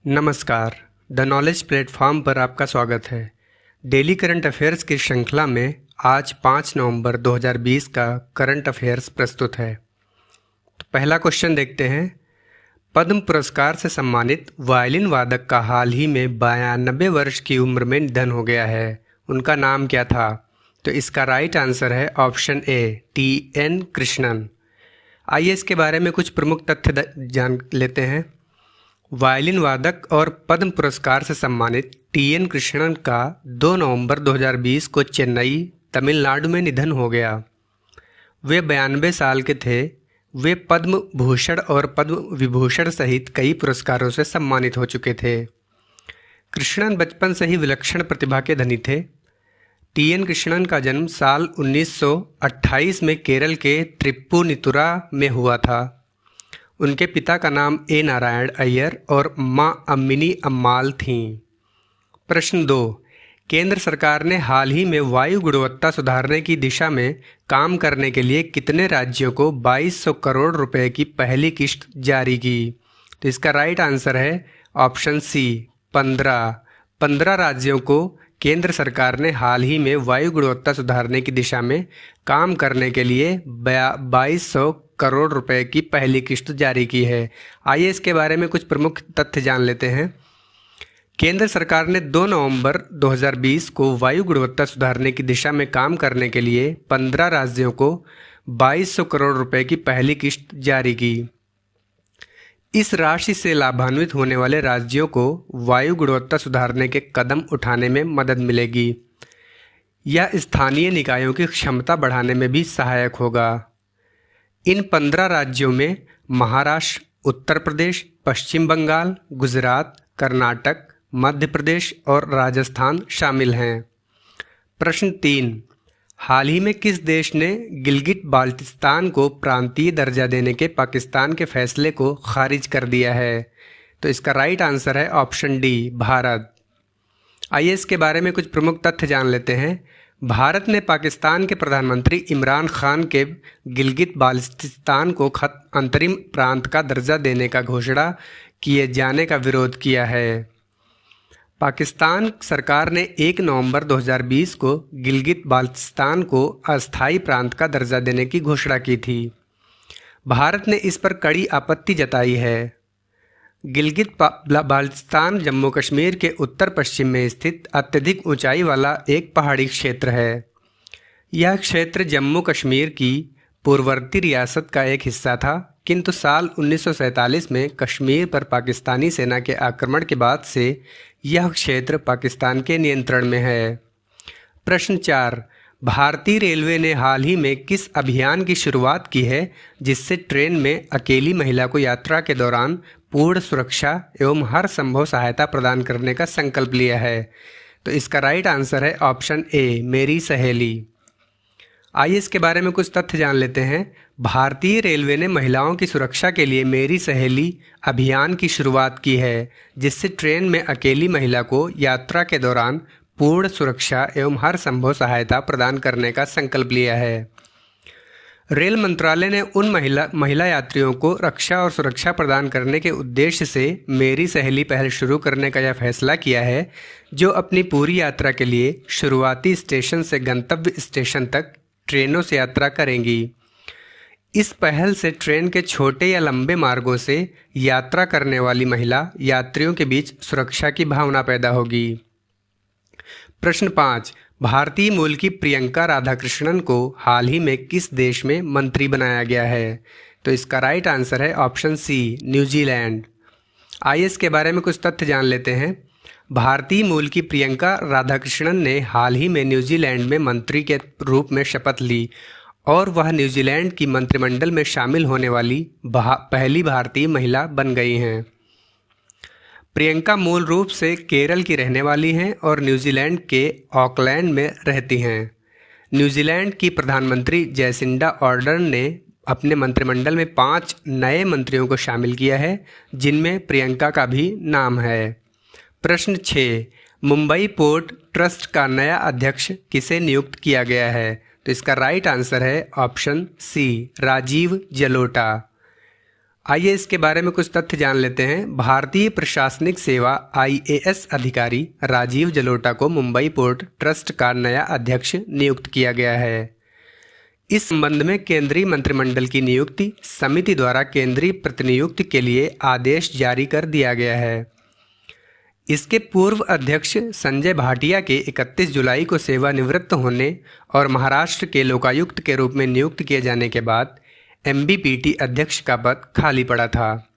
नमस्कार। The knowledge platform पर आपका स्वागत है। डेली करंट अफेयर्स की श्रृंखला में आज 5 नवंबर 2020 का करंट अफेयर्स प्रस्तुत है। तो पहला क्वेश्चन देखते हैं। पद्म पुरस्कार से सम्मानित वायलिन वादक का हाल ही में 92 वर्ष की उम्र में निधन हो गया है। उनका नाम क्या था? तो इसका राइट आंसर है ऑप्शन ए, टी.एन. कृष्णन। आइए इसके बारे में कुछ प्रमुख तथ्य जान लेते हैं। वायलिन वादक और पद्म पुरस्कार से सम्मानित टी.एन. कृष्णन का 2 नवंबर 2020 को चेन्नई, तमिलनाडु में निधन हो गया। वे 92 साल के थे। वे पद्म भूषण और पद्म विभूषण सहित कई पुरस्कारों से सम्मानित हो चुके थे। कृष्णन बचपन से ही विलक्षण प्रतिभा के धनी थे। टी.एन. कृष्णन का जन्म साल 1928 में केरल के त्रिप्पुनितुरा में हुआ था। उनके पिता का नाम ए. नारायण अय्यर और मां अम्मिनी अम्माल थीं। प्रश्न 2। केंद्र सरकार ने हाल ही में वायु गुणवत्ता सुधारने की दिशा में काम करने के लिए कितने राज्यों को 2200 करोड़ रुपए की पहली किश्त जारी की? तो इसका राइट आंसर है ऑप्शन सी, 15 राज्यों को केंद्र सरकार ने हाल ही में वायु गुणवत्ता सुधारने की दिशा में काम करने के लिए 2200 करोड़ रुपए की पहली किश्त जारी की है। आइए इसके बारे में कुछ प्रमुख तथ्य जान लेते हैं। केंद्र सरकार ने 2 नवंबर 2020 को वायु गुणवत्ता सुधारने की दिशा में काम करने के लिए 15 राज्यों को 2200 करोड़ रुपए की पहली किश्त जारी की। इस राशि से लाभान्वित होने वाले राज्यों को वायु गुणवत्ता सुधारने के कदम उठाने में मदद मिलेगी। यह स्थानीय निकायों की क्षमता बढ़ाने में भी सहायक होगा। इन 15 राज्यों में महाराष्ट्र, उत्तर प्रदेश, पश्चिम बंगाल, गुजरात, कर्नाटक, मध्य प्रदेश और राजस्थान शामिल हैं। प्रश्न 3। हाल ही में किस देश ने गिलगिट बाल्टिस्तान को प्रांतीय दर्जा देने के पाकिस्तान के फैसले को खारिज कर दिया है? तो इसका राइट आंसर है ऑप्शन डी, भारत। आइए इसके बारे में कुछ प्रमुख तथ्य जान लेते हैं। भारत ने पाकिस्तान के प्रधानमंत्री इमरान खान के गिलगित बाल्टिस्तान को अंतरिम प्रांत का दर्जा देने का घोषणा किए जाने का विरोध किया है। पाकिस्तान सरकार ने 1 नवंबर 2020 को गिलगित बाल्टिस्तान को अस्थायी प्रांत का दर्जा देने की घोषणा की थी। भारत ने इस पर कड़ी आपत्ति जताई है। गिलगित बाल्टिस्तान जम्मू कश्मीर के उत्तर पश्चिम में स्थित अत्यधिक ऊंचाई वाला एक पहाड़ी क्षेत्र है। यह क्षेत्र जम्मू कश्मीर की पूर्ववर्ती रियासत का एक हिस्सा था, किंतु साल 1947 में कश्मीर पर पाकिस्तानी सेना के आक्रमण के बाद से यह क्षेत्र पाकिस्तान के नियंत्रण में है। प्रश्न 4। भारतीय रेलवे ने हाल ही में किस अभियान की शुरुआत की है जिससे ट्रेन में अकेली महिला को यात्रा के दौरान पूर्ण सुरक्षा एवं हर संभव सहायता प्रदान करने का संकल्प लिया है? तो इसका राइट आंसर है ऑप्शन ए, मेरी सहेली। आइए इसके बारे में कुछ तथ्य जान लेते हैं। भारतीय रेलवे ने महिलाओं की सुरक्षा के लिए मेरी सहेली अभियान की शुरुआत की है, जिससे ट्रेन में अकेली महिला को यात्रा के दौरान पूर्ण सुरक्षा एवं हर संभव सहायता प्रदान करने का संकल्प लिया है। रेल मंत्रालय ने उन महिला यात्रियों को रक्षा और सुरक्षा प्रदान करने के उद्देश्य से मेरी सहेली पहल शुरू करने का यह फैसला किया है, जो अपनी पूरी यात्रा के लिए शुरुआती स्टेशन से गंतव्य स्टेशन तक ट्रेनों से यात्रा करेंगी। इस पहल से ट्रेन के छोटे या लंबे मार्गों से यात्रा करने वाली महिला यात्रियों के बीच सुरक्षा की भावना पैदा होगी। प्रश्न 5। भारतीय मूल की प्रियंका राधाकृष्णन को हाल ही में किस देश में मंत्री बनाया गया है? तो इसका राइट आंसर है ऑप्शन सी, न्यूजीलैंड। आइए इसके बारे में कुछ तथ्य जान लेते हैं। भारतीय मूल की प्रियंका राधाकृष्णन ने हाल ही में न्यूजीलैंड में मंत्री के रूप में शपथ ली और वह न्यूजीलैंड की मंत्रिमंडल में शामिल होने वाली पहली भारतीय महिला बन गई हैं। प्रियंका मूल रूप से केरल की रहने वाली हैं और न्यूजीलैंड के ऑकलैंड में रहती हैं। न्यूजीलैंड की प्रधानमंत्री जैसिंडा आर्डर्न ने अपने मंत्रिमंडल में 5 नए मंत्रियों को शामिल किया है, जिनमें प्रियंका का भी नाम है। प्रश्न 6। मुंबई पोर्ट ट्रस्ट का नया अध्यक्ष किसे नियुक्त किया गया है? तो इसका राइट आंसर है ऑप्शन सी, राजीव जलोटा। आइए इसके बारे में कुछ तथ्य जान लेते हैं। भारतीय प्रशासनिक सेवा IAS अधिकारी राजीव जलोटा को मुंबई पोर्ट ट्रस्ट का नया अध्यक्ष नियुक्त किया गया है। इस संबंध में केंद्रीय मंत्रिमंडल की नियुक्ति समिति द्वारा केंद्रीय प्रतिनियुक्ति के लिए आदेश जारी कर दिया गया है। इसके पूर्व अध्यक्ष संजय भाटिया के 31 जुलाई को सेवानिवृत्त होने और महाराष्ट्र के लोकायुक्त के रूप में नियुक्त किए जाने के बाद MBPT अध्यक्ष का पद खाली पड़ा था।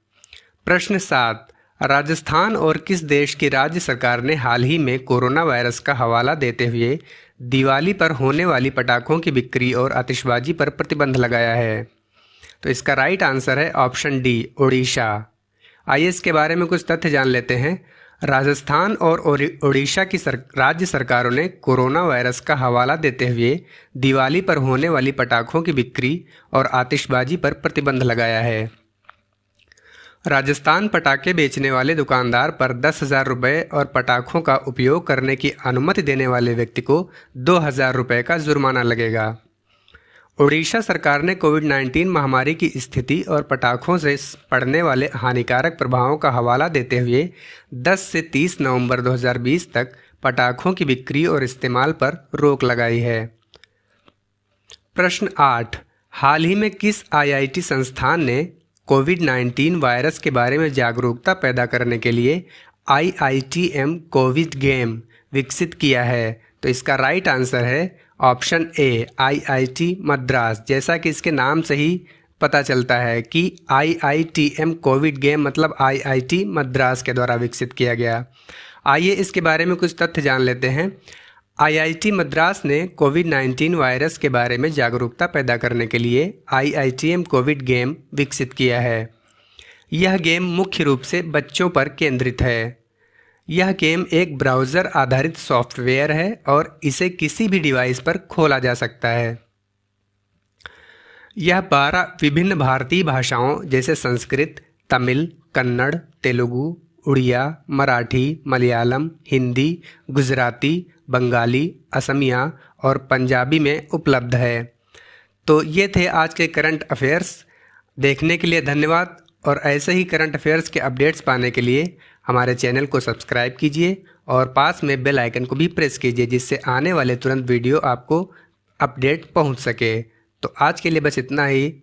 प्रश्न 7, राजस्थान और किस देश की राज्य सरकार ने हाल ही में कोरोना वायरस का हवाला देते हुए दिवाली पर होने वाली पटाखों की बिक्री और आतिशबाजी पर प्रतिबंध लगाया है? तो इसका राइट आंसर है ऑप्शन डी, ओडिशा। आइए इसके बारे में कुछ तथ्य जान लेते हैं। राजस्थान और ओडिशा की राज्य सरकारों ने कोरोना वायरस का हवाला देते हुए दिवाली पर होने वाली पटाखों की बिक्री और आतिशबाजी पर प्रतिबंध लगाया है। राजस्थान पटाखे बेचने वाले दुकानदार पर 10,000 रुपये और पटाखों का उपयोग करने की अनुमति देने वाले व्यक्ति को 2,000 रुपये का जुर्माना लगेगा। ओडिशा सरकार ने कोविड-19 महामारी की स्थिति और पटाखों से पड़ने वाले हानिकारक प्रभावों का हवाला देते हुए 10 से 30 नवंबर 2020 तक पटाखों की बिक्री और इस्तेमाल पर रोक लगाई है। प्रश्न 8, हाल ही में किस IIT संस्थान ने कोविड-19 वायरस के बारे में जागरूकता पैदा करने के लिए IITM कोविड गेम विकसित किया है? तो इसका राइट आंसर है ऑप्शन ए, IIT मद्रास। जैसा कि इसके नाम से ही पता चलता है कि IITM कोविड गेम मतलब IIT मद्रास के द्वारा विकसित किया गया। आइए इसके बारे में कुछ तथ्य जान लेते हैं। IIT मद्रास ने कोविड-19 वायरस के बारे में जागरूकता पैदा करने के लिए IITM कोविड गेम विकसित किया है। यह गेम मुख्य रूप से बच्चों पर केंद्रित है। यह गेम एक ब्राउज़र आधारित सॉफ्टवेयर है और इसे किसी भी डिवाइस पर खोला जा सकता है। यह 12 विभिन्न भारतीय भाषाओं जैसे संस्कृत, तमिल, कन्नड़, तेलुगु, उड़िया, मराठी, मलयालम, हिंदी, गुजराती, बंगाली, असमिया और पंजाबी में उपलब्ध है। तो ये थे आज के करंट अफेयर्स। देखने के लिए धन्यवाद और ऐसे ही करंट अफेयर्स के अपडेट्स पाने के लिए हमारे चैनल को सब्सक्राइब कीजिए और पास में बेल आइकन को भी प्रेस कीजिए, जिससे आने वाले तुरंत वीडियो आपको अपडेट पहुंच सके। तो आज के लिए बस इतना ही।